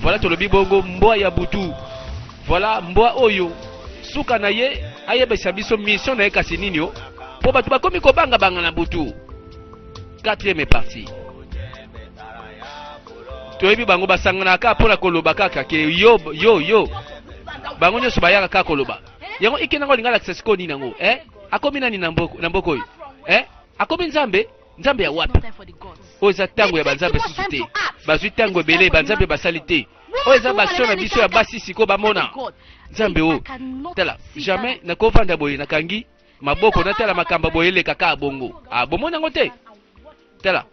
Voilà tolobi bongo mbwa ya butu. Voilà mbwa oyo suka na ye ayebisa biso mission na ye kasi nini yo po bato bakomi kobanga banga na butu. Quatrième partie. Toyebi bango basangana ka pona koloba kaka ke yo bango nyonso bayaka ka koloba yango ikena ngo lingala kisiko nini nango akomi nani na mboko oyo akomi nzambe ya wapi oyo eza tango ya banzambe susu te bazwi tango ebele banzambe basali te oyo eza basio na biso ya basi siko bamona nzambe oyo tala jamais nakovanda boye nakangi maboko natala makambo boye eleka ka bongo bomoni yango te tala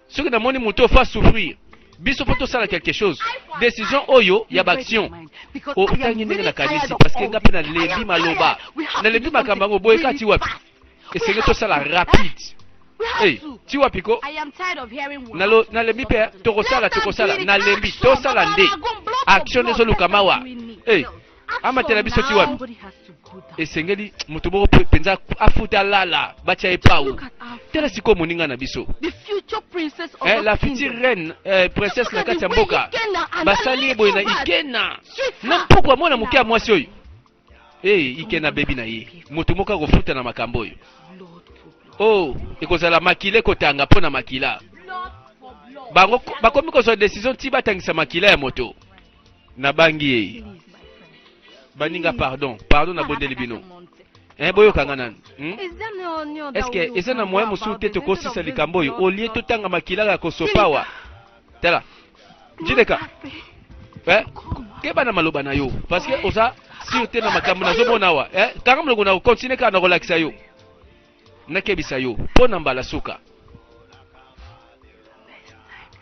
soki namoni moto fa souffrir biso faut tosala quelque chose décision oyo ya baction otangi ndenge na kanisi parce que nga pe na lembi maloba na lembi makambo yango boye kati wapi esenge tosala rapide ti wapi ko na lembi pe tokosala na lembi tosala nde action ezoluka mawa amatela biso ti wapi esengeli moto moko penza afuta lala batia epau tela siko moninga na biso la future reine princesse na kati ya mboka basali boye na ikena na mpokwa mwana moke ya mwasi oyo ikena bebi na ye moto moko akofuta na makambo oyo ekozala makila kotanga mpo na makila bango bakomi kozwa décision ti batangisa makila ya moto na bangi ye baninga pardon na bondeli bino boyokanga nani eske eza na moyen mosusu te tokosisa likambo oyo olie totanga makila ya kosopawa tala njileka keba na maloba na yo parce que oza sio te na makambo nazomona awa kanga molongo na kokontinue kaka na kolakisa yo nakebisa yo mpo na mbala suka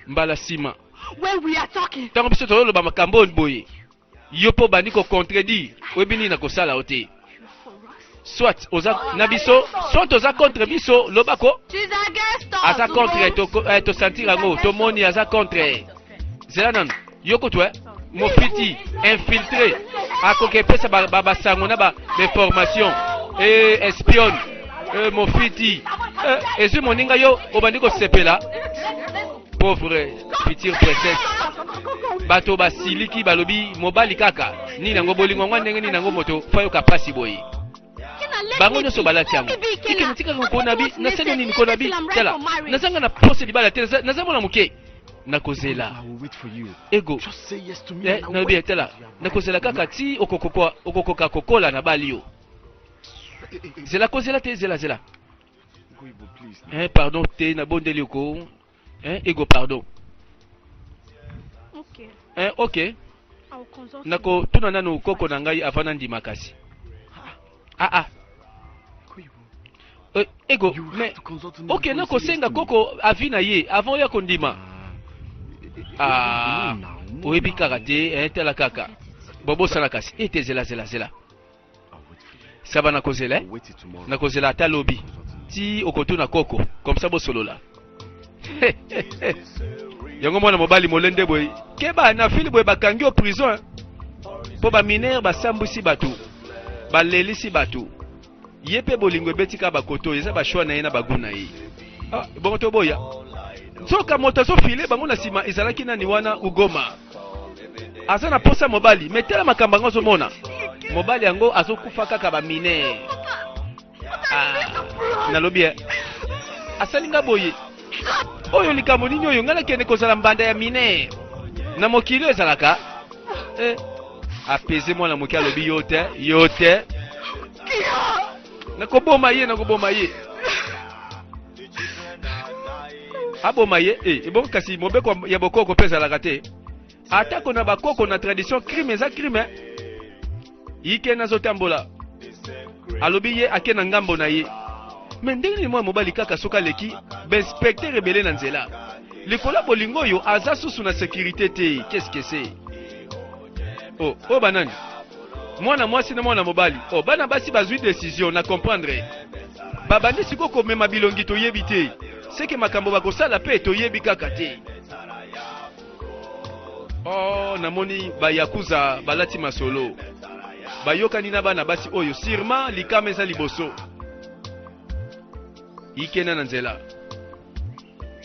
mbala nsima ntango biso tololoba makambo oyo boye yo po bandi ko contredire oyebi nini na kosala o te soit oza na biso soit oza contre biso lobako aza contre tosentir yango tomoni aza contre zela nano yoko to mofiti infiltré akoki epesa basango na bainformation espionne mofiti ezwi moninga yo obandi kosepela pauvre future princesse bato basiliki balobi mobali kaka nini nango bolingo ngwa ndenge nini nango moto fayoka pasi boye bango nyonso balati yango ikena tikaka konabi nasali nini konabi tala nazanga na pose libala te naza mwana moke nakozela ego nalobi tala nakozela kaka ti okokoka kokola na bali yo zela kozela te zela pardon te na bondeli oko ego pardon ok nako tuna nanu koko na ngai avana ndima kasi ego mais ok nako senga koko avi na ye avant ya kondima oyebi kaka te tala kaka bobosala kasi ete zela saba nakozela ata lobi ti okotuna koko comme ça bosolola yango mwana mobali molende boye keba na fili boye bakangi o prison po ba minere basambwisi bato balelisi bato ye pe bolingo ebetika bakoto eza bashwa na ye na baguna ye bongo toboya nzoka moto azofile bango na nsima ezalaki nani wana ugoma aza na posa mobali metela makambo yango azomona mobali yango azokufa kaka baminere nalobi asalinga boye oyo likambo nini oyo nga nakende kozala mbanda ya minere na mokili oyo ezalaka apese mwana moke alobi yo te nakoboma ye aboma ye ebongo kasi mobeko ya bokoko mpe ezalaka te atako na bakoko na tradition crime eza crime yike nazotambola alobi ye ake na ngambo na ye me ndenge nini mwa mobali kaka soki aleki bainspecteur ebele na nzela likolo bolingo oyo aza susu na sécurité te qu'est-ce que c'est oyo banani mwana mwasi na mwana mobali bana basi bazwi décision na comprendre babandi sikoyo komema bilongi toyebi te seke makambo bakosala mpe toyebi kaka te namoni bayakuza balati masolo bayokani na bana basi oyo sûrement likama eza liboso ikena na nzela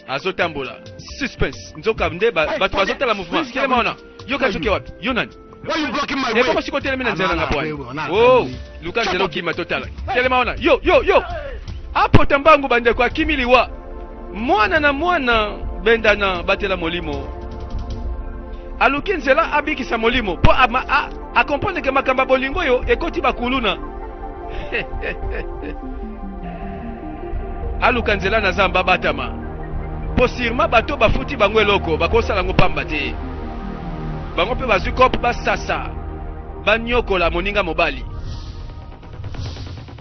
azotambola suspense nzoka nde bato bazotala mouvement telema wana yo kazoke wapi yo nani ekoma siko telemi na nzela nanga pwani oh luka nzela okima totala telema wana yo apota mbangu bandeko akimiliwa mwana na mwana bendana batela molimo aluki nzela abikisa molimo po akomprendre ke makamba bolingo yo ekoti bakuluna aluka nzela na zamba batama po sirma bato bafuti bango eloko bakosala ngo pamba te bango mpe bazwi kope basasa banyokola moninga mobali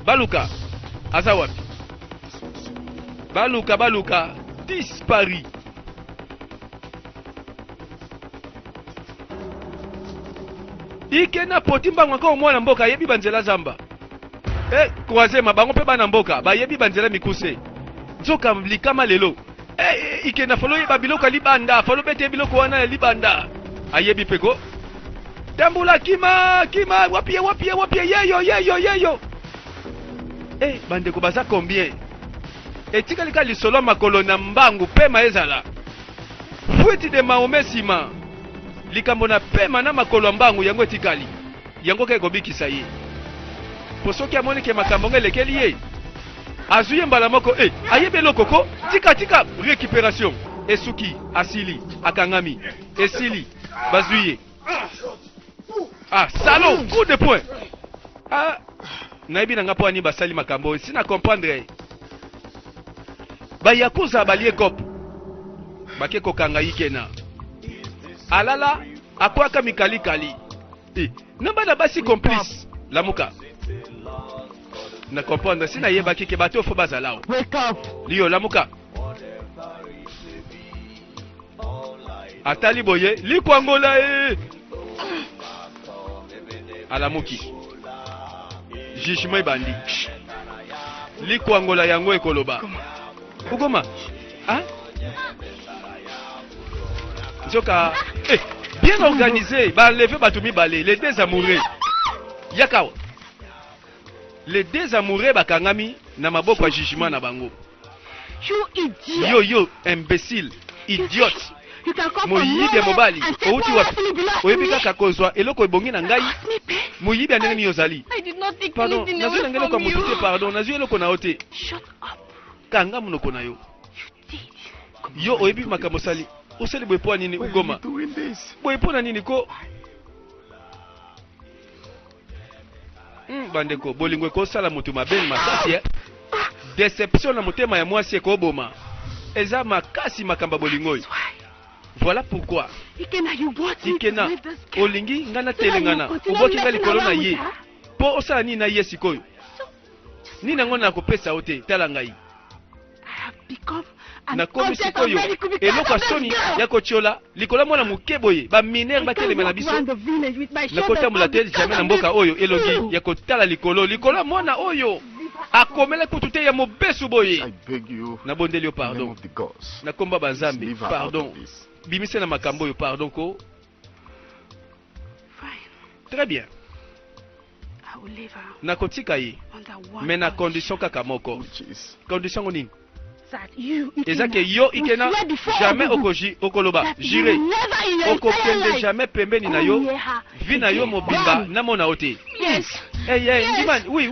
baluka aza wapi baluka dispari ike na poti mbango ako mwana mboka yebi banzela zamba kwazema bango mpe bana mboka bayebi banzela mikuse nzoka likama lelo ike na folo yeba biloko libanda folo bete biloko wana ya libanda ayebi peko tambula kima wapie yeyo bandeko baza combien etikalika lisolo makolo na mbangu pema ezala fuiti de maome sima likambo na pema na makolo ya mbangu yango etikali yango ke kobikisa ye po soki amoni ke makambo ngo elekeli ye azwi ye mbala moko ayebi eloko ko tika récupération esuki asili akangami esili bazwi ye salo coup de poing nayebi nanga po ani basali makambo sina comprendre bayakuza balie kope bake kokanga ikena alala akwaka mikalikali na bana basi complice lamuka na comprendre sina yebaki ke bato fo bazalao liyo lamuka atali boye likwangola alamuki jugement ebandi likwangola yango ekoloba ukoma nzoka bien organisé baenleve bato mibale les deux amoureux yakawa les deux amoureux bakangami na maboko ya jugement na bango yo imbécile idiote moyibi ya mobali outi wapi oyebi kaka kozwa eloko ebongi na ngai moyibi ya ndenge nini ozali pardon nazwi na ngai eloko ya motu te pardon nazwi eloko na yo te kanga monoko na yo oyebi makambo osali osali boye mpo nini ugoma boye mpo na nini ko bandeko bolingo ekosala motu mabe makasi deception na motema ya mwasi ekoboma eza makasi makambo bolingo oyo voilà pourquoi ikena olingi nga natelengana oboki nga likolo na ye mpo osala nini na ye sikoyo nini yango nakopesa yo te tala ngai nakomi sikoyo eloko soni ya kotiola likolo mwana moke boye baminere batelema na biso nakotambola te jamais na mboka oyo elongi ya kotala likolo mwana oyo akomela kutu te ya mobesu boye nabondeli yo pardon nakomba banzambe pardon bimise na makambo oyo pardon ko très bien nakotika ye mais na condition kaka moko condition ngo nini eza ke yo ikena jamais okoloba jire okokende jamais pembeni na yo vi na yo mobimba namona yo te ndima oui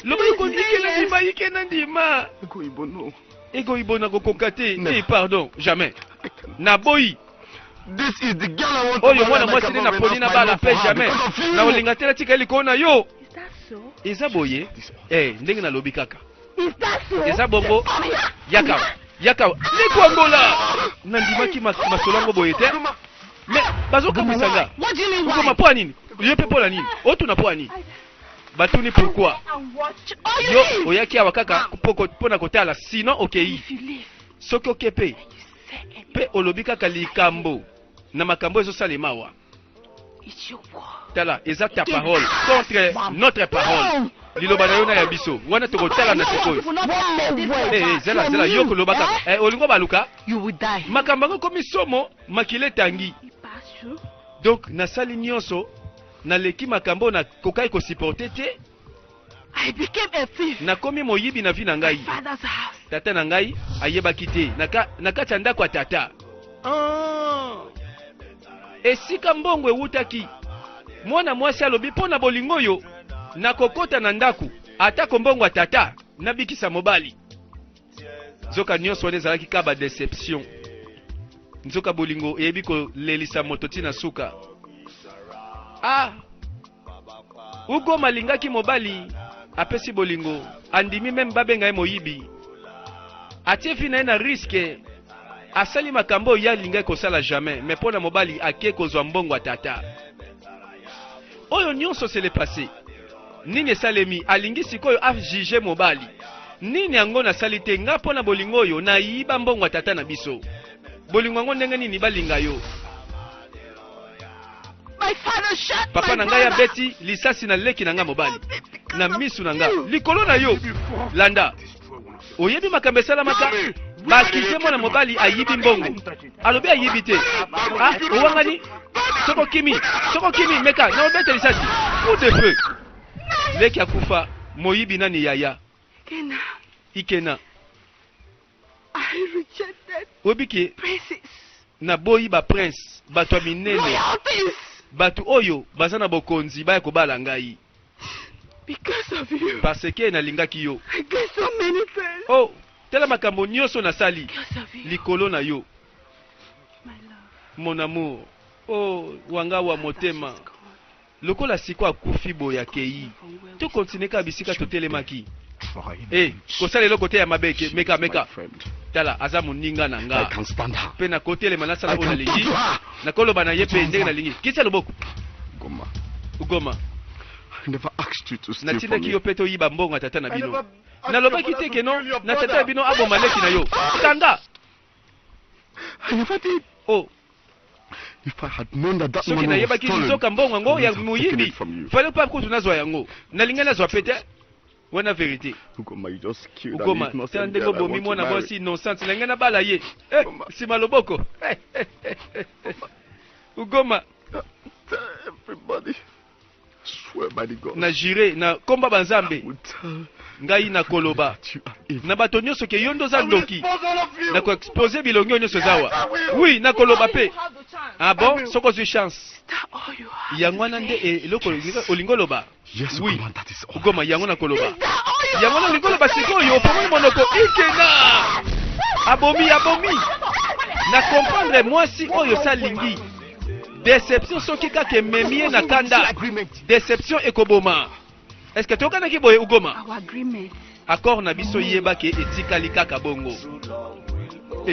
loba ikena ndima ego ibona kokoka te pardon jamais naboyi oyo mwana mwasi nde naponi na bala mpe jamais na olinga te natika elikolo na yo eza boye ndenge nalobi kaka eza bongo yakawa likwangola nandimaki masolango boye te me bazokamwisa nga okoma mpo ya nini yo mpe mpo na nini otuna mpo ya nini batuni pourquoi yo oyaki awa kaka mpo na kotala sinon okei soki oke mpe olobi kaka likambo na makambo ezosalema awa tala eza ta parole contre notre parole liloba na yo na ya biso wana tokotala na sikoyo zela yo koloba kaka olingo baluka makambo yango komi somo makila etangi donc nasali nyonso naleki makambo na kokai kosupporte te I became a thief. Nakomi moyibi na vi na ngai. Father's house. Tata na ngai ayebaki te na kati ya ndako ya tata. Esika mbongo ewutaki. Mwana mwasi alobi pona bolingo yo nakokota na ndaku atako mbongo ya tata nabikisa mobali. Nzoka nyonso wana ezalaki kaba deception. Nzoka bolingo eyebi kolelisa moto tina suka. Ugo malingaki mobali apesi bolingo andimi meme babenga ye moyibi. Atie fi na ye na riske asali makambo ya linga kosala jamais mais pona mobali ake kozwa mbongo ya tata. Oyo nyonso se le passé. Nini esalemi alingi sikoyo afjige mobali. Nini yango nasali te nga pona bolingo oyo na yiba mbongo ya tata na biso. Bolingo yango ndenge nini balinga yo. My father shot Papa na ngai abeti lisasi na leki na nga mobali. Na misu na nga. Likolo na yo. Landa. Oyebi makambo esalamaka. Bakize mwana mobali ayibi mbongo. Alobi ayibi te. Owangani. Soko kimi meka. Na obete lisasi. Coup de feu. Leki akufa. Moyibi nani yaya. Ikena. I rejected Obiki. princes. Na boyi ba prince. Bato ya minene. Royalties. Batu oyo bazana bokonzi baya kobala ngai. Because of you. Parce que na lingaki yo. I get so many friends. Oh, tela makambo nyonso nasali. Because of you. Likolo na yo. My love. Mon amour. Oh, wanga wa motema. Lokola siko akufi boya kei. To continue ka bisika to telemaki. Kosala eloko te ya mabeke meka. Tala aza moninga na nga. Pe na kote le manasa na bona lingi. Na koloba na ye pe ndenge na lingi. Kisa loboko. Ugoma. I never asked you to steal Na from tina ki me. yo peto yiba mbongo tata na bino. Na lobaki te ke no na tata bino abo maleki na yo. Tanga. I never did. Oh. If I had known that Soki money na was yebaki stolen, nzoka mbongo ngo I ya would have taken muyibi. it from you. Fallait pas kutu nazwa yango. Na linga nazwa pete. Wana vérité. Ugoma, you just killed an Ugoma, innocent tande girl go I bomi want to mwana marry. bosi innocent. Lenga na bala ye. Si maloboko. Ugoma. Everybody, swear by the God. Na jire na komba banzambe. Would tell Ngai na koloba. that you are evil. Na bato nyonso ke yondo za ndoki. Na ko exposer bilongi nyonso zawa. Oui, na koloba pe. Ah bon, soko zu chance. That all you have. Yango na nde eloko olingo loba. Yes, Oui. Ugoma, that is all. Ugoma yango na koloba. Is that all you Yango na have? olingo loba sikoyo pomoni monoko ikena. Abomi. Na comprendre mwasi oyo salingi. Déception soki kaka ememi ye na kanda. Déception ekoboma. Est-ce que toka na ki boye Ugoma? Our agreement. Accord na biso yeba ke etikali kaka bongo.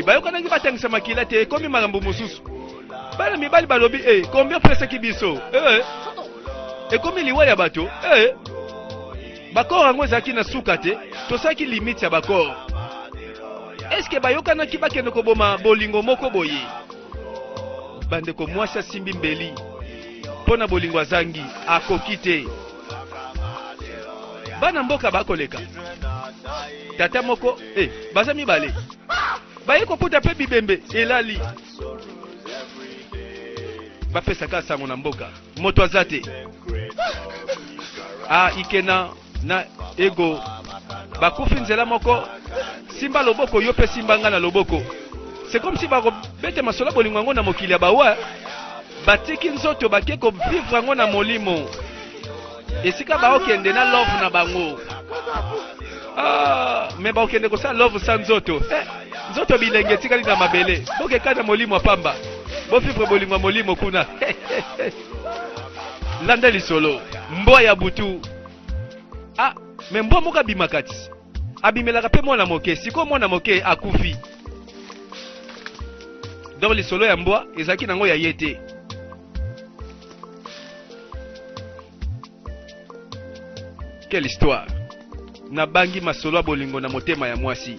Bayoka nangi batangisa makila te komi makambo mosusu. Bana mibali balobi combien presse ki biso? Komi liwa ya bato. Bakor yango ezalaki na suka te. Tosaki limite ya bakor. Est-ce que bayoka na ki bakende koboma bolingo moko boye? Bandeko mwasi asimbi mbeli. Pona bolingo azangi akoki te. Bana mboka bakoleka. Tata moko baza mibale. Baye koputa pe bibembe elali. Bapesaka sango na mboka. Moto azate. Ikena na ego. Bakufi nzela moko. Simba loboko yo pe simba nga na loboko. C'est comme si bako bete masola bolingo ngo na mokili ya bawa. Batiki nzoto bakeko vivre ngo na molimo. Esika ba okende na love na bango. Me ba okende ko sa love sa nzoto. Nzoto bilenge tikali na mabele. Boke kana molimo pamba. Bo vivre bolingo molimo kuna. Landa lisolo. Mbo ya butu. Me mbo moka bimakati. Abimelaka pe mwana moke. Siko mwana moke akufi. Donc lisolo ya mbo ezaki nango ya yete. Quelle histoire. Na bangi masolo bolingo na motema ya mwasi.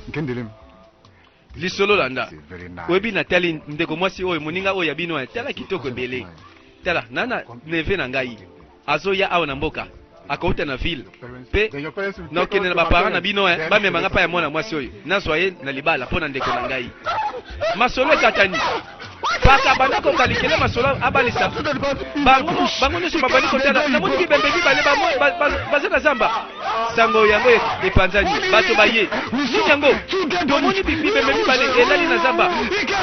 Ngendelem. Lisolo landa. C'est very nice. Webi na tali ndeko mwasi oyo moninga oyo yabino tala kitoko bele. Tala nana neve na ngai. Azoya awa na mboka. Akauta na ville. Pe na okende na bapara na bino ba memanga pa ya mwana mwasi oyo. Nazwa ye na libala pona ndeko na ngai. Masolo katani. paka banda ko kalikele masolo abalisa bango nyonso babandi kotala namoni bibembe mibale baza na zamba sango yango epanzani bato baye nini yango tomoni bibembe mibale elali na zamba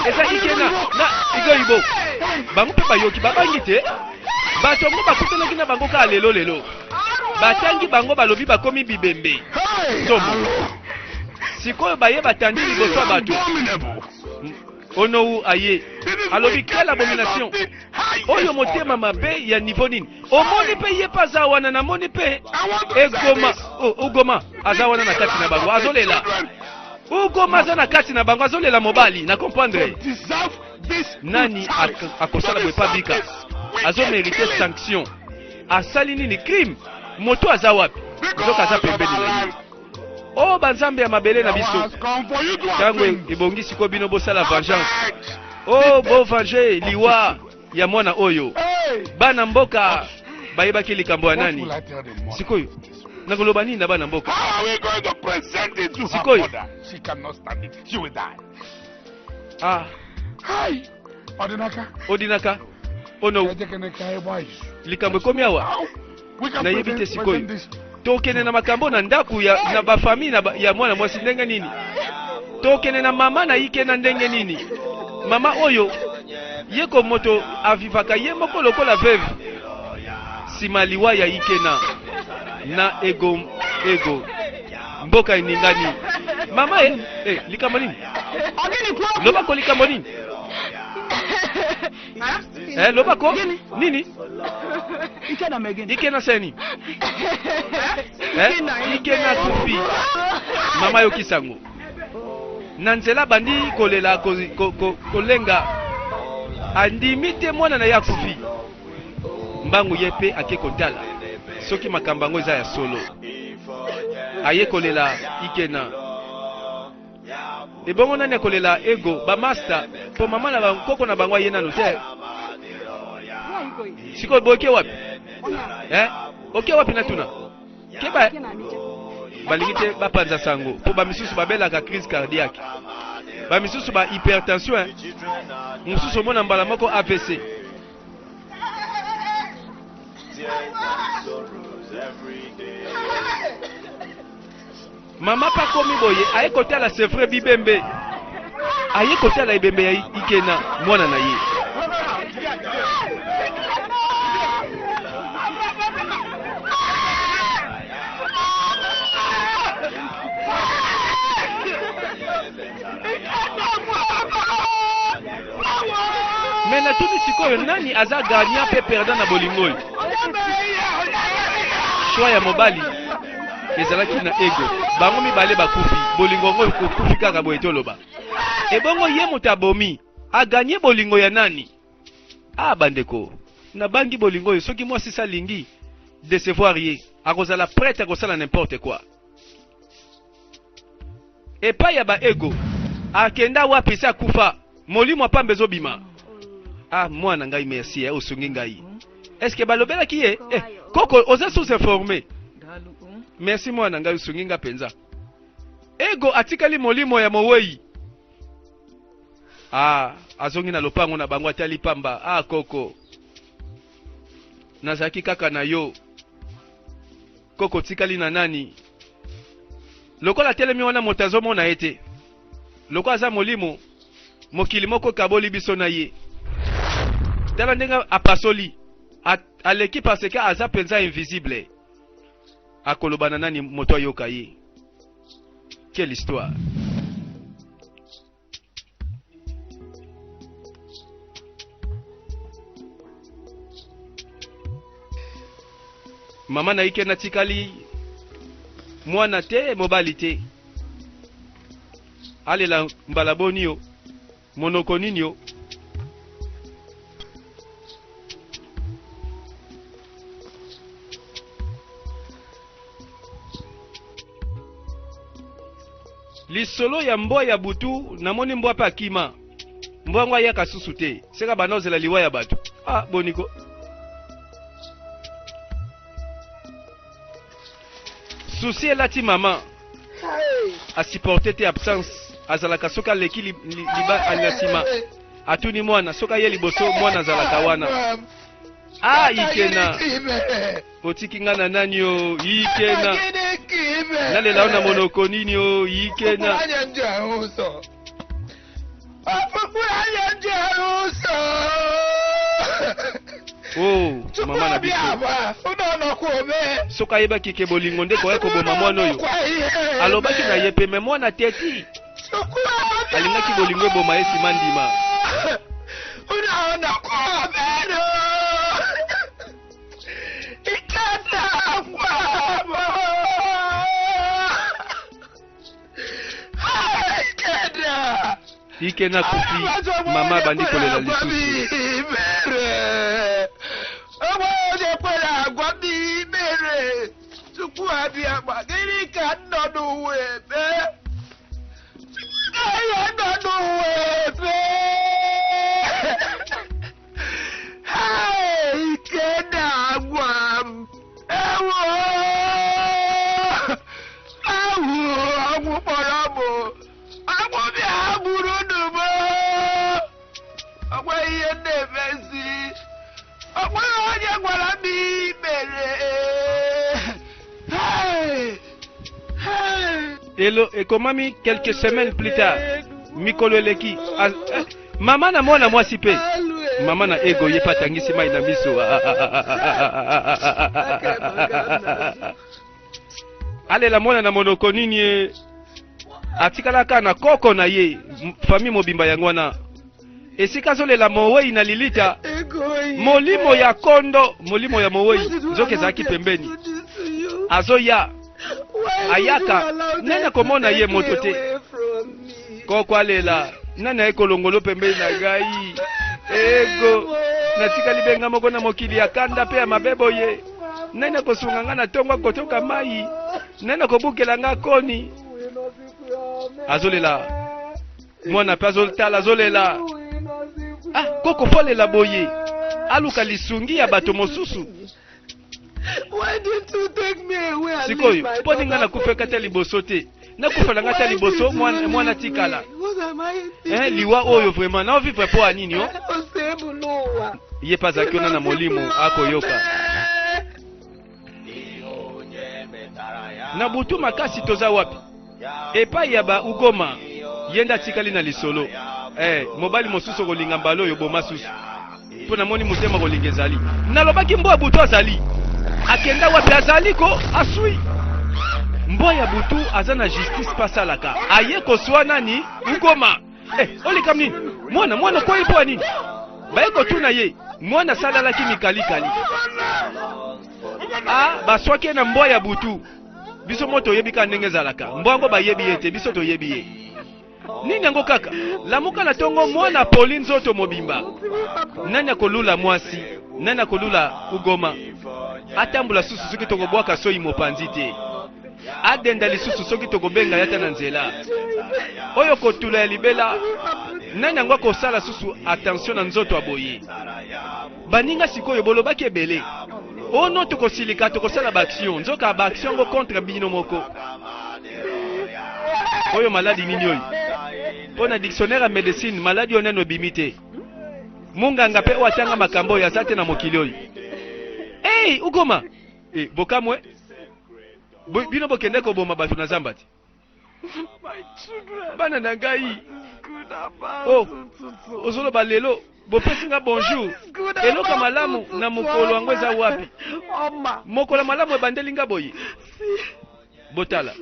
eza ikena na igoyibo bango mpe bayoki babangi te bato yango bakutanaki na bango kaka lelo batangi bango balobi bakomi bibembe somo sikoyo baye batandi liboso ya bato onowu aye alobi quelle abomination oyo motema mabe ya niveau nini omoni mpe ye mpe aza wana namoni mpe ugoma aza wana na kati na bango azolela ugoma aza na kati na bango azolela mobali na comprendre nani akosala boye pa bika azomerite sanction asali nini crime moto aza wapi nzoka aza pembeni na ye o banzambe ya mabele na biso tango ebongisi ko bino bosala vengeance o bo venger liwa ya mwana oyo bana mboka bayebaki likambo ya nani sikoyo nakoloba nini na bana mboka sikoyo odinaka ono likambo ekomi awa nayebi te sikoyo tokene na makambo na ndaku na bafami ya mwana mwasi ndenge nini tokene na mama na ike na ndenge nini mama oyo yeko moto avivaka ye moko lokola veve sima liwa ya ike na ego mboka iningani mama likambo nini lobako likambo nini lobako nini ike na seni ike na kufi mama yo kisango na nzela bandi kolela kolenga andimi te mwana na ya kufi mbangu ye pe ake kotala soki makambo yango eza ya solo aye kolela ike na ebongo nani akolela ego bamaster po mama na bankoko na bango aye nano te sikoyo boke wapi oke wapi natuna keba balingi te bapanza sango po bamisusu babelaka crise cardiaque bamisusu ba hypertension mosusu omona mbala moko AVC mama pakomi boye aye kotala sefre bibembe aye kotala ebembe ya ikena mwana na ye me natuni sikoyo nani aza gagnant mpe perdant na bolingo oyo shwa ya mobali ezalaki na ego bango mibale bakufi bolingo ngo kokufi kaka boye toloba ebongo ye moto abomi aganye bolingo ya nani bandeko na bangi bolingo oyo soki mwasi salingi décevoir ye akozala prête akosala n'importe quoi epai ya baego akenda wapi se akufa molimo apambe ezobima mwana ngai merci osungi ngai est-ce que balobelaki ye koko oza sous-informé merci mwana ngai osungi nga penza ego atikali molimo ya mowei azongi na lopango na bango atali pamba koko nazalaki kaka na yo koko tikali na nani lokola telemi wana moto azomona ye te loko aza molimo mokili moko kaboli biso na ye tala ndenge apasoli aleki parce que aza penza invisible akoloba na nani moto ayoka ye quelle histoire mama na ike natikali mwana te mobali te alela mbala boni yo monoko nini yo lisolo ya mbwa ya butu namoni mbwa pa kima mbwa ngo ayaka susu te seka banozela liwa ya bato boniko souci elati mama asupporte te absence azalaka soki aleki liba na nsima atuni mwana soka ye liboso mwana zalaka wana. Ah, ikena. Otikinga na nani yo, ikena. Nalela ona monoko nini yo, ikena. Oh, mama na biso. Soka yeba kike bolingo ndeko yako boma mwana oyo. Alobaki na yepe me mwana teti. Alingaki bolingo boma esi mandima. Unaona kwa beno. Ikata kwa. Ikata. Ikena kufi mama bandi kolela lisusu. Oje pela gwa bi mere. Tuku abi agba giri ka ndodu webe. Aye ndodu webe. Hey, keda gwam. Ewo. Awu porabo. Awu bi aburu dubo. Awu iye nevesi. Awu oje gwara bi mere. Hey. Hey. Hello, et comment quelques semaines plus tard, Mikolo Leki, maman na mwana mwasi pe. Maman na ego ye patangisi mai na miso. Ale la mwana na monoko nini atikala kana koko na ye famille mobimba yango wana. Esika zole la mowei na lilita. Molimo ya kondo, molimo ya mowei zoke zaki pembeni. Azoya ayaka nana komona ye moto te. Koko alela nana ekolongolo pembeni na gai. Ego natika libenga moko na mokili ya kanda pe ya mabebo ye. Nana kosunga nga na tongo kotoka mai. Nana kobukela nga koni. Azolela mwana pe azoltala azolela. Ah, koko folela boye. Aluka lisungi ya bato mosusu. Why did you take me away? Sikoyo, poni nga na kufeka ta liboso te. Na kufela nga ta liboso mwana tikala. Liwa oyo vraiment na vivre po anini yo. Ye pazaki ona na molimo akoyoka. Na butu makasi toza wapi? Epa ya ba ugoma yenda tikali na lisolo. Mobali mosusu kolinga mbalo yo boma susu. Pona moni mutema kolinga ezali. Nalobaki mbo butu azali. Akenda wapi azali ko asui. Mbo ya butu azana justice pasalaka. Aye koswa nani ugoma. Olika nini? Mwana kwa ipo nini? Baye ko tuna ye. Mwana salala kimikali kali. Ah, baswaki na mbo ya butu. Biso moto yebika ndenge zalaka. Mbwango bayebi ete biso to yebi ye. Nini yango kaka? Lamuka na tongo mwana Pauline zoto mobimba. Nani kolula mwasi? Nani kolula ugoma? Atambula susu soki tokobwaka soyi mopanzi te. Adenda lisusu soki tokobenga yata na nzela. Oyo kotula ya libela. Nani yango kosala susu attention na nzoto aboye. Baninga sikoyo bolobaki ebele. Ono tokosilika tokosala ba action. Nzoka ba action go contre bino moko. Oyo maladi nini oyo? Pona dictionnaire ya médecine maladi oneno bimite. Munganga pe watanga makambo ya sate na mokili oyo. Hey, ugoma. Bokamwe. Bino bokende ko boma batu na zambati. Bana na ngai. Oh. Ozolo balelo. Bopesinga bonjour. Eloka malamu na mokolo wango eza wapi? Mokolo malamu ebandelinga boye. Botala.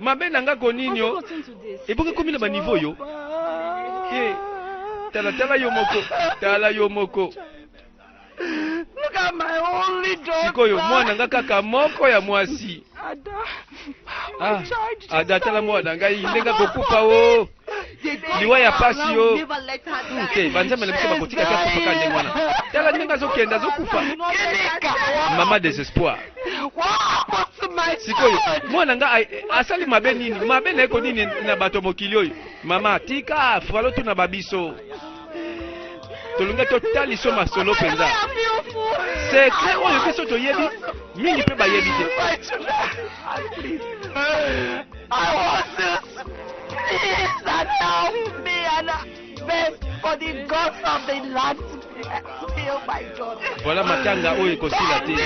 Mabe nanga konini yo. Eboke komila ba niveau yo. Tala yo moko. Tala yo moko. Look at my only daughter. Sikoyo mwana nga kaka moko ya mwasi. Ada tala mwana nga indenga kokufa wo. Liwa ya pasi yo. Okay, banzame na biso bakotika ka kufa ka ndenge wana. Tala ndenge azokenda zokufa. Mama désespoir. Sikoyo mwana nga asali mabe nini? Mabe na eko nini na bato mokili oyo? Mama tika falo tu na babiso. Tolunga totali so masolo penza. Secret oyo keso to yebi mingi pe ba yebi te. I want this. Please help me. for the gods of the land to kill my daughter. Voilà matanga oyo ekosila te.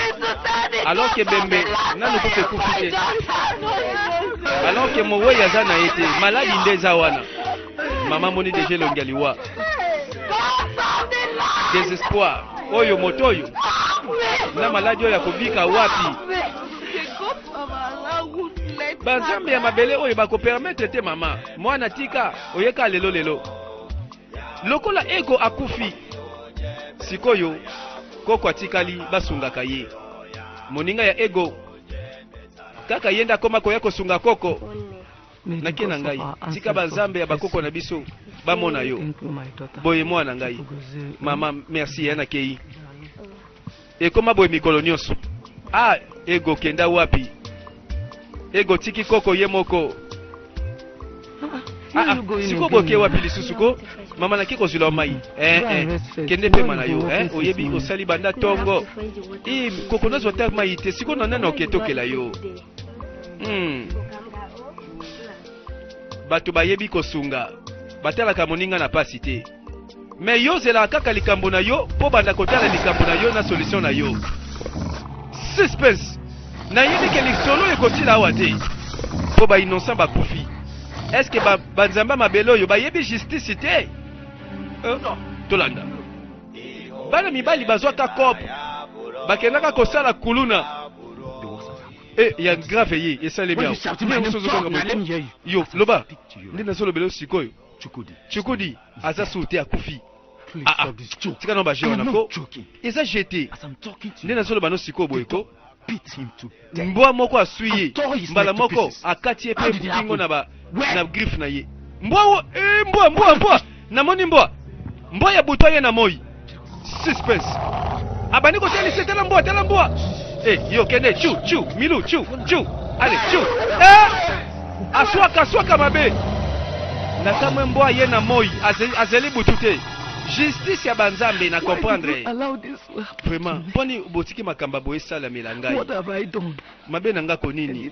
Alors que Bembe nanu kupe kufite. Alors que Mowe yaza na ete maladi ndeza wana. Mama moni deje longaliwa. Désespoir. Oyo motoyo. Na maladi oyo yakobika wapi? Banzambe ya mabele oyo bako permettre te mama. Mwana tika oyeka lelo. Lokola ego akufi. Sikoyo koko atikali basungaka ye. Moninga ya ego kaka yenda koma koya kosunga koko nakena ngai tika banzambe ya bakoko na biso bamona yo boye mwana ngai mama merci yana kei ekoma boye mikolo nyonso ego kenda wapi ego tiki koko ye moko siko boke wapi lisusu ko mama na kiko zula mai kende pe mana yo oyebi osali banda tongo koko nazo ta mai te siko na nana oketokela yo bato bayebi kosunga batalaka moninga na pasi te mais yo zela kaka likambo na yo po banda kotala likambo na yo na solution na yo suspense na yebi ke lisolo ekosila awa te po ba innocent bakufi. Est-ce que banzamba mabelo yo bayebi justice te? Tolanda. Bana mibali bazwaka kop. Bakendaka kosala kuluna. Ya grave ye, esale bien. Yo, loba. Ndina solo belo sikoyo. Chukudi aza soute akufi. Tika no ba jeona ko. Eza jeté. Ndina solo bano sikoyo boyeko. Mbwa moko asuye mbala moko akati epe mkingo na griffe na ye mbwa namoni mbwa ya buto ye na moi suspense abani ko teli setela mbwa yo kende chu milu chu allez chu aswaka mabe na kamwe mbwa ye na moi azeli butute justice ya banzambe na comprendre vraiment poni botiki makamba boye sala milangai What have I done? mabe nanga ko nini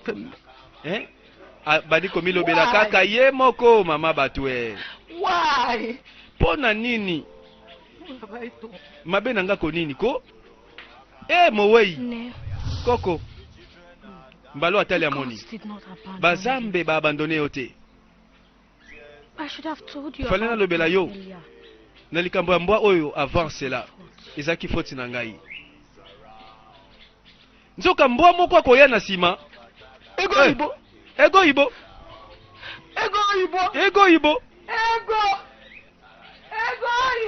badi ko milobela kaka ye moko mama batwe Why? pona nini What have I done? mabe nanga ko nini ko mowei koko mbalo atali amoni bazambe ba abandonné yote I should have told you. Fallait lobela yo. Na likambo ya mbwa oyo avance la. Ezaki foti na ngai. Nzoka mbwa moko akoya na sima. Ego ibo.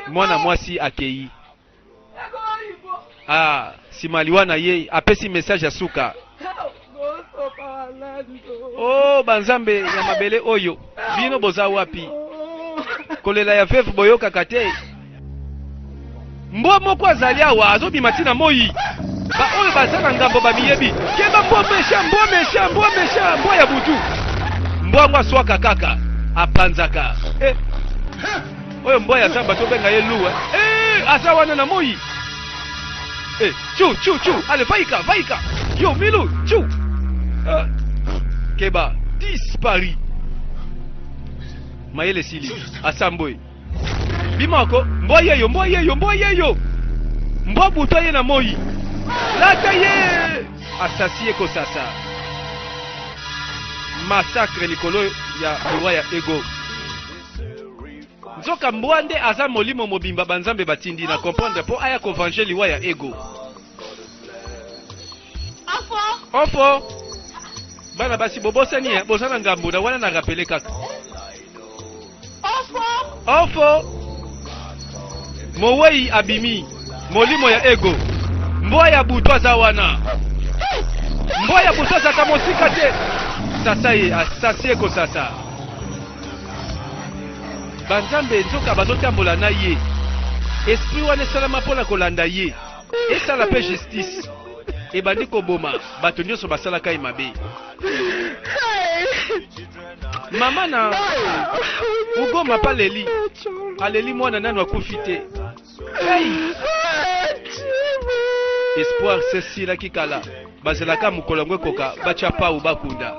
Mwana mwasi akei. Simaliwa na ye apesi message asuka. Banzambe ya mabele oyo. Bino boza wapi? Kolela ya fefu boyoka kate. Mbwa moko azali awa azobima tina moi. Ba oyo bazana ngambo bamiyebi. Keba mbwa mesha, mbwa ya butu. Mbwa mwa swaka kaka apanzaka. Oyo mbwa ya zamba to benga ye luwa. Asa wana na moi. Chu. Ale vaika. Yo milu, chu. Keba dispari. Mayele sili asamboy bimako mbwa yeyo mbwa buto ye na moi lata ye asasie ko sasa massacre likolo ya roi ya ego nzoka mbwa nde aza molimo mobimba banzambe batindi na comprendre po aya ko venger liwa ya ego ofo bana basi bobosani bosana ngambo na wana na rappeler kaka Ofo Mowei abimi molimo ya ego mbwa ya buto za wana mbwa ya buto za kamosika te sasa ye asasie ko sasa banzambe nzoka bazotambola na ye esprit wana salama pona kolanda ye esala pe justice ebandi koboma bato nyonso basalaka ye mabe mama na ugoma paleli aleli mwana nanu akufi te espoir sesila kikala bazelaka mokolo yango ekoka batya pau bakunda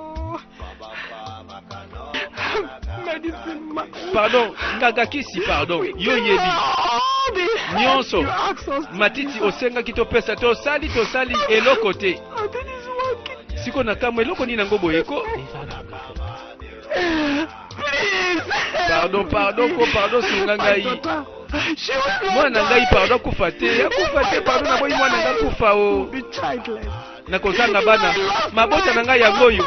Pardon, nganga kisi pardon. Yo yebi. Nyonso. Matiti osenga kitopesa to sali eloko te. Siko na kamwe eloko ni nango boyeko. Pardon singa ngai. Mwana ngai pardon kufa te pardon na boyi mwana ngai kufa o. Na kozanga bana mabota na ngai yango yo.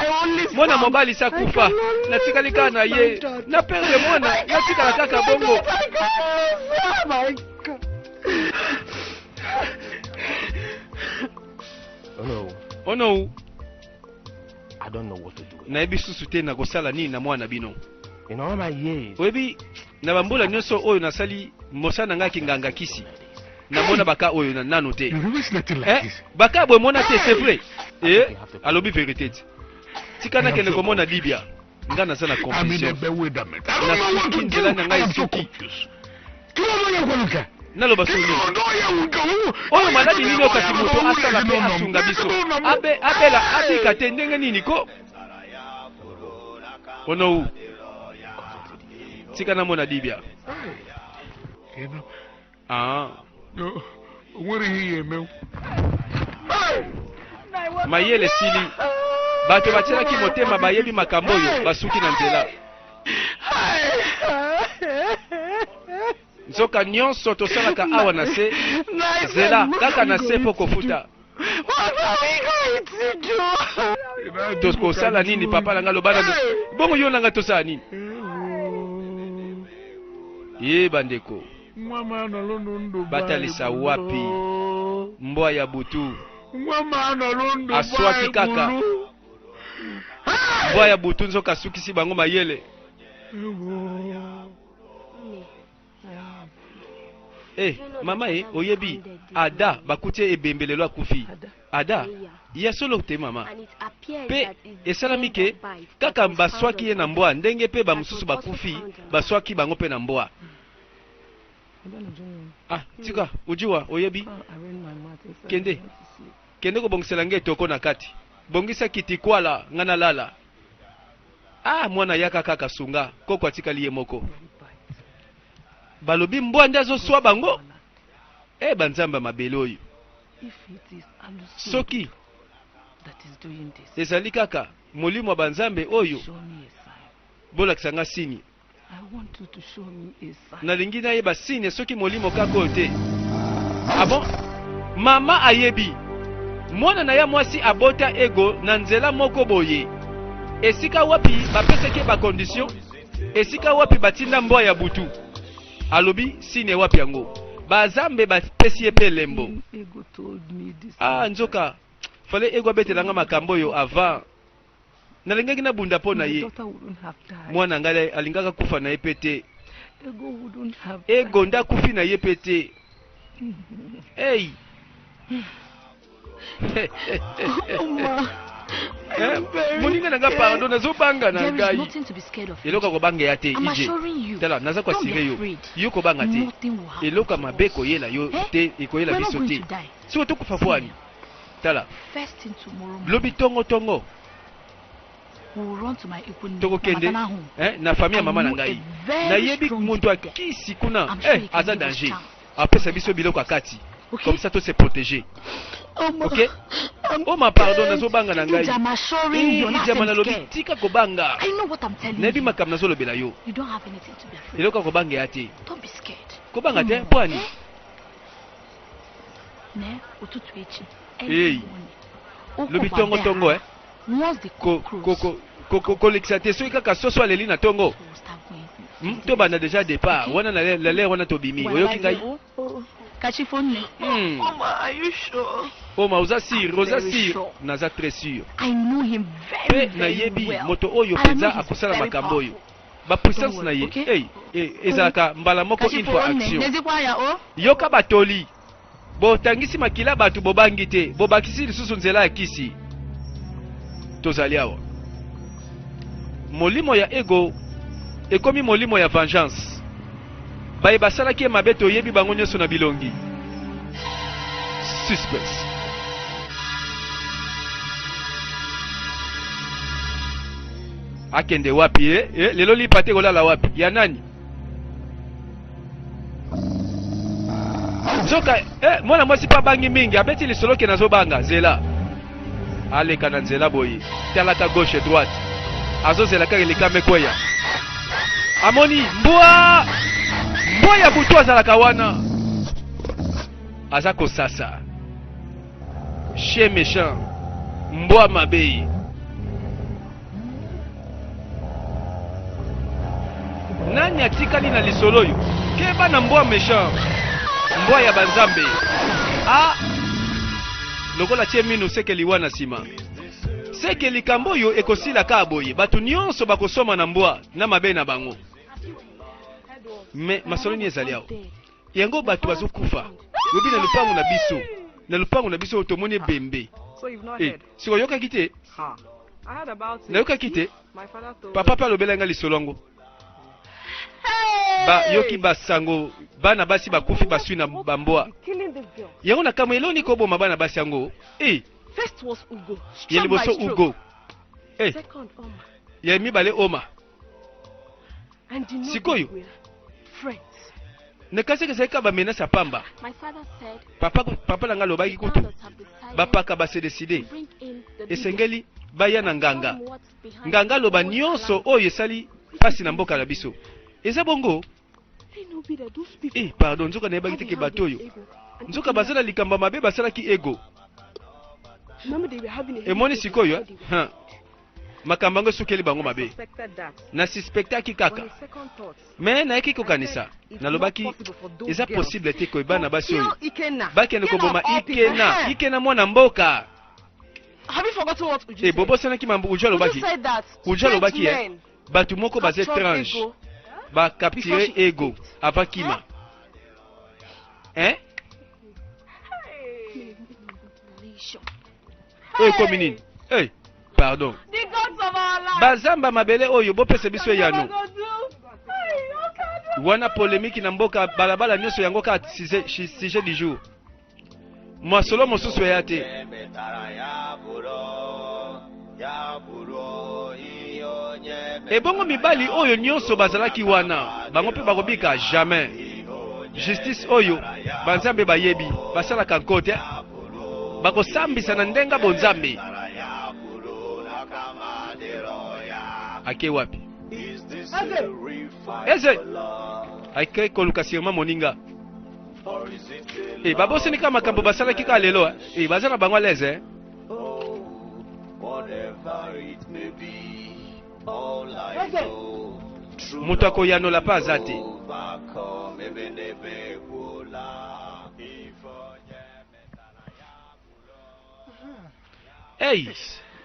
Mwana mobali sa kufa. Na tikali kana na ye. Na perde mwana na tikala kaka bongo. Oh no. I don't know what to do. Na ebi susu te na kosala nini na mwana bino. In all my years. Oyebi na bambula nyonso oyo nasali mosana nga kinganga kisi. Na mona baka oyo na nano te. Baka bwe mona te c'est vrai. Alobi vérité. Tikana kene ko mona Libya. Nga na sana confusion. Na suki nzela na ngai suki. Naloba suni. Oyo maladi nini okati moto asala pe asunga biso. Abika te ndenge nini ko. Ono Tika na mona Libya. Mayele sili. Bato batela ki motema bayebi makambo yo basuki na nzela. Nzoka nyonso tosalaka awa na se. Zela kaka na se po kofuta. Tosko sala nini papa na ngalo bana. Bongo yo nanga tosala nini? Ye bandeko. Batalisa wapi? Mbwa ya butu. Aswaki kaka. Mbwa ya butu nzoka sukisi bango mayele. Mama oyebi Ada bakute ebembelelo akufi. Ada ya solo te mama. Pe esalami ke kaka baswaki ye na mbwa ndenge pe bamususu bakufi baswaki bango pe na mbwa. Tika ujiwa oyebi kende ko bongisela nge toko na kati bongisa kitikwala ngana lala. Mwana yaka kaka sunga koko atika liye moko balobi mbwa ndazo swa bango banzamba mabele oyo soki ezali kaka molimo banzambe oyo bolakisa nga sini. Nalingi na yeba sini soki molimo kaka oyo te. Bon mama ayebi mwana na ya mwasi abota ego na nzela moko boye. Esika wapi bapeseke ba condition, esika wapi batinda mbwa ya butu. Alobi sine wapi yango bazambe bapesi epe lembo. Nzoka fale ego betelanga makambo yo avant. Nalingaki na bunda po na ye. Mwana ngale alingaka kufa na epete. Ego nda kufi na yepete. Moninga nanga pardon nazo banga na ngai. Eloka ko banga yate ije. Tala naza kwa sire yo. Yo ko banga te. Eloka mabeko yela yo te ikoyela biso te. Si oto kufa fwani. Tala. Lobi tongo. Toko kende na famille mama na ngai. Na yebi muntu akisi kuna aza danger. Après ça biso biloko akati. Comme ça tout se protéger. OK? Ma pardon nazo banga na ngai. Ijama na lobi tika ko banga. I know what I'm telling you. Nebi makam nazo lobela yo. You don't have anything to be afraid. Eloko ko banga yate. Don't be scared. Ko banga te pwani. Ne ututu echi. Lobi tongo Once the ko l'exate soki kaka soso aleli na tongo. To banda déjà départ. Wana na lele wana to bimi. Oyoki ngai. Kachifone. Mama, are you sure? Ma uza sir, naza très sûr. I know him very na yebi well. moto oyo penza akosala makambo oyo. Ba puissance na ye. Ezaka mbala moko une fois action. Yoka batoli. Botangisi makila batu bobangi te. Bobakisi lisusu nzela ya kisi. Tozali awa. Molimo ya ego ekomi molimo ya vengeance. Baye basalaki e mabe toyebi bango nyonso na bilongi. Suspense. akende wapi lelo lipate kolala wapi ya nani Zoka mwana mwasi pa bangi mingi abeti lisoloke nazobanga zela aleka na nzela boyi talaka gauche droite azozela kaka likame kweya amoni mbwa ya butu azalaka wana aza kosasa chien méchant mbwa mabe nani atikali na lisolo oyo keba na mbwa méchant mbwa ya banzambe lokola tie minu sekeli wana sima sekeli kambo oyo ekosila ka boye bato nyonso bakosoma na mbwa na mabe na bango me masoloni ezali awo yango bato bazokufa lobi na lupango na biso tomoni bembe sikoyokaki te nayokaki te papa pe alobela nga lisolo yango yoki basango bana basi bakufi baswi na bambwa yango na kamwe eloni koboma bana basi yango ya liboso Ugo ya mibale Oma sikoyo nekasekeseka bamenasa pamba papa nanga lobaki kutu bapaka base deside esengeli baya na nganga loba nyonso oyo esali pasi na mboka na biso eza bongo pardon nzoka nayebaki teke bato oyo nzoka bazala likambo mabe basalaki ego emoni sikoyo makambo yango esukeli bango mabe na suspectaki kaka me nayeki kokanisa nalobaki eza possible te koyeba na basi oyo bakende koboma ikena mwana mboka bobosanaki mambo ujo alobaki bato moko baza étrange bakaptire ego avakima ekomi nini pardon bazamba mabele oyo bopesa biso yano wana polémique na mboka balabala nyonso yango kaka sujet du jour masolo mosusu eya te ebongo mibali oyo nyonso bazalaki wana bango mpe bakobika jamais justice oyo banzambe bayebi basalaka nko te bakosambisa na ndenga bonzambe ake wapi eze ake koluka sirma moninga babosani ka makambo basalaki ka lelo baza na bango leze moto akoyanola pa aza te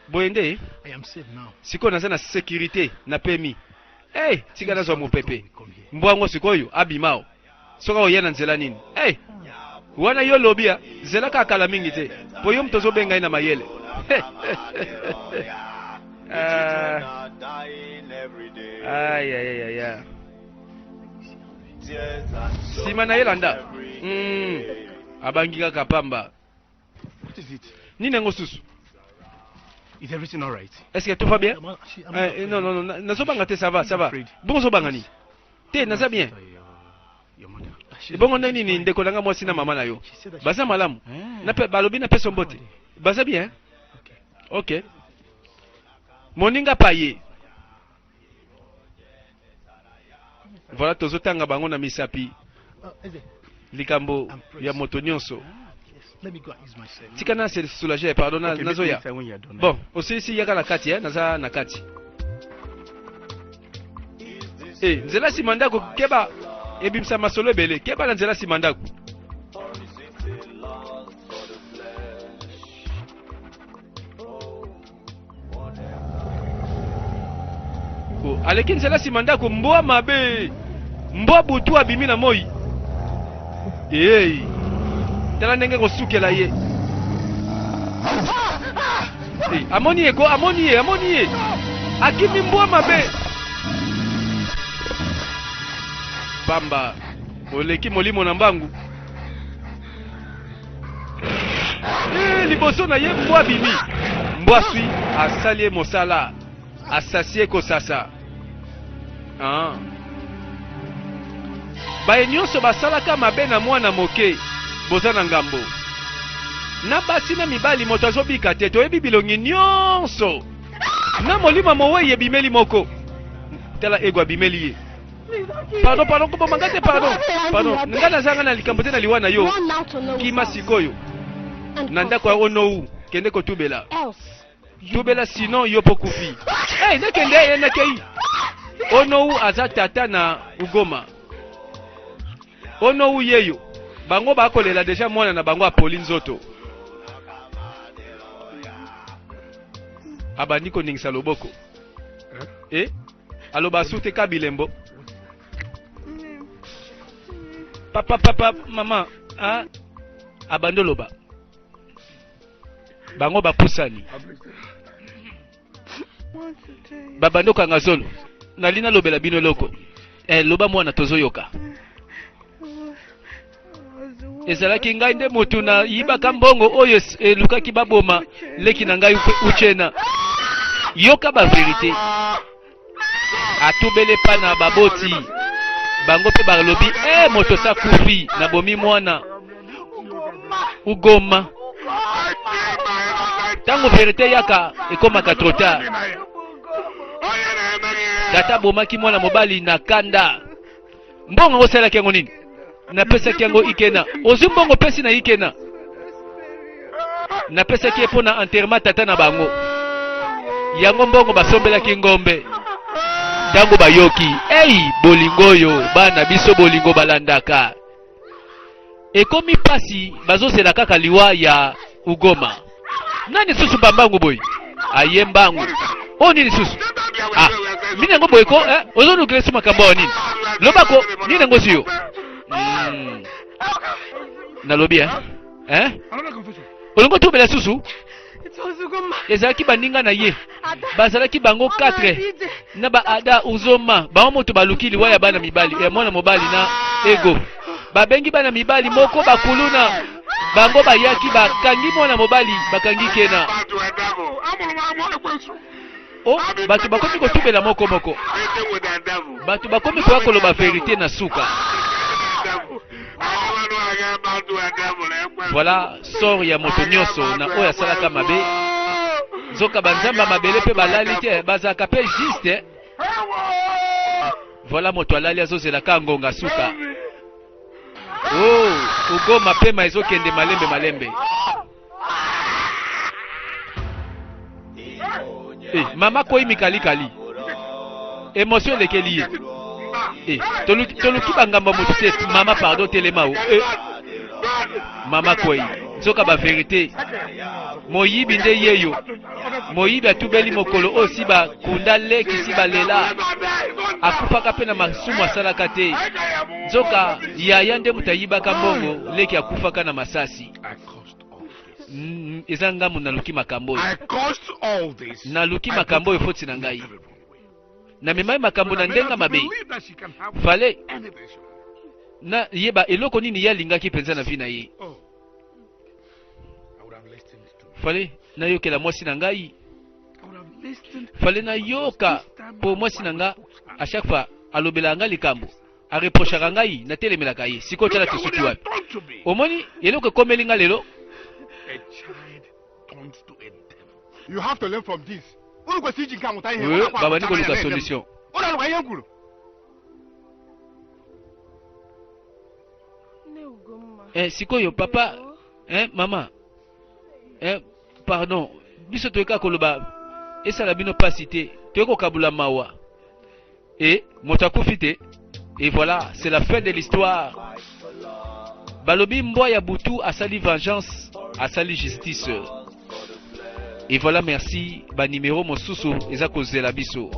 boyende sikoyo naza na sécurité na pemi tika nazwa mopepe mbwango sikoyo abimao soka oya na nzela nini wana yo lobia nzela kakala mingi te po yo moto ozobenga ye na mayele sima na ye landa abangi kaka pamba nini yango susu Is everything all right? Est-ce que tout va bien? Non, nazobanga te ça va. Bon zobanga ni. Te naza bien. Bongo nani ni ndeko langa mwasi na mama na yo. Baza malamu. Na pe balobi na peso mbote. Baza bien? OK. Moninga paye. Voilà tozotanga bango na misapi. Likambo ya moto nyonso. Let me go and use my cell. Tikana se soulager, pardon, nazoya. Bon, aussi ici yaka la kati, naza na kati. Nzela simandako keba ebimsa masolo ebele, keba na nzela simandako. Aleki nzela simandako mbwa mabe. Mbwa butu abimi na moi. Tala ndenge kosukela ye. Amoni ye. Akimi mbwa mabe. Pamba. Oleki molimo na mbangu. Liboso na ye mbwa bimi. Mbwa sui asali mosala. Assassin Kosasa. Ah. Baye nyonso basalaka mabe na mwana moke boza na ngambo. Na basi na mibali moto azobika te toyebi bilongi nyonso. Na molima mowe yebimeli moko. Tala ego abimeli ye. Pardon, ko mangate pardon. Ngana zanga na likambo te na liwana yo. Kima sikoyo. Nanda kwa onou kende ko tubela. Tubela sinon yo pokufi. Eh nekende ye nekei. Onou azatata na Ugoma. Onou yeyo. Bango bakolela deja mwana na bango apoli nzoto. Abandiko ningisa loboko. Aloba sute kabilembo. Papa, mama, abandoloba. Bango bapusani. Babando kangazolo. Nalina lobela bino loko. Loba mwana tozoyoka. Ezalaki ngai nde mutu na yibaka mbongo oyo lukaki baboma leki na ngai uchena. Yoka ba verite. Atubele pa na baboti. Bango pe balobi moto sa kufi na bomi mwana Ugoma. Tango verite yaka ekomaka trop tard. Data bomaki mwana mobali na kanda. Mbongo osala kengo nini? Na pesa kengo ikena. Ozu mbongo pesi na ikena. Na pesa ki epona enterrement tata na bango. Yango mbongo basombela ki ngombe. Tango bayoki, bolingoyo, bana biso bolingo balandaka. Ekomi pasi bazosela kaka liwa ya Ugoma. Nani susu bambangu boy? Ayembangu. Nini susu? Mini ngo boy ko, ozonu kresu makambo nini? Lobako, nini ngo siyo? Na lobi Olongo tubela susu? Ezalaki baninga na ye. Bazalaki bango 4. Na ba ada uzoma. Ba moto baluki liwa ya bana mibali. Mwana mobali na ego. Babengi bana mibali moko bakuluna. Bango bayaki bakangi mwana mobali bakangi kena. Batu bakomi kotubela moko. Batu bakomi kwa koloba verite na suka. Voilà, sort ya moto nyonso na oya salaka mabe. Zoka banzamba mabele pe balali te, bazaka pe juste. Voilà moto alali azozela ka ngonga suka. Ugoma pe maizo kende malembe. Mama koi mikali. Émotion lekeli. Toluki bangamba moto te, mama pardon telema o. Mama koi, zoka ba vérité. Moyibi nde yeyo. Moyibi atubeli mokolo osi ba kunda leki si ba lela. Akufaka pe na masumu asalaka te. Zoka yaya nde mutayibaka mbongo leki akufaka na masasi. Ezanga mu naluki makambo. Naluki makambo efoti na ngai. Na memai makambo na ndenga mabe. Fale na yeba eloko nini ya lingaki penza na vina ye. Fale na yoke la mwasi na ngai. Fale na yoka po mwasi na nga a chaque fois alobela nga likambo. A reprochaka ngai na telemelaka ye. Siko tala tsuki wapi. Omoni eloko komeli nga lelo. You have to learn from this. Baba niko luka solution. Sikoyo papa, mama. Pardon. Biso toeka koloba. Esala bino pasite. Toeko kabula mawa. Motakufite. Et voilà, c'est la fin de l'histoire. Balobi mboya ya butu asali vengeance, asali justice. Et voilà, merci. Ba numéro mosusu eza kozela biso.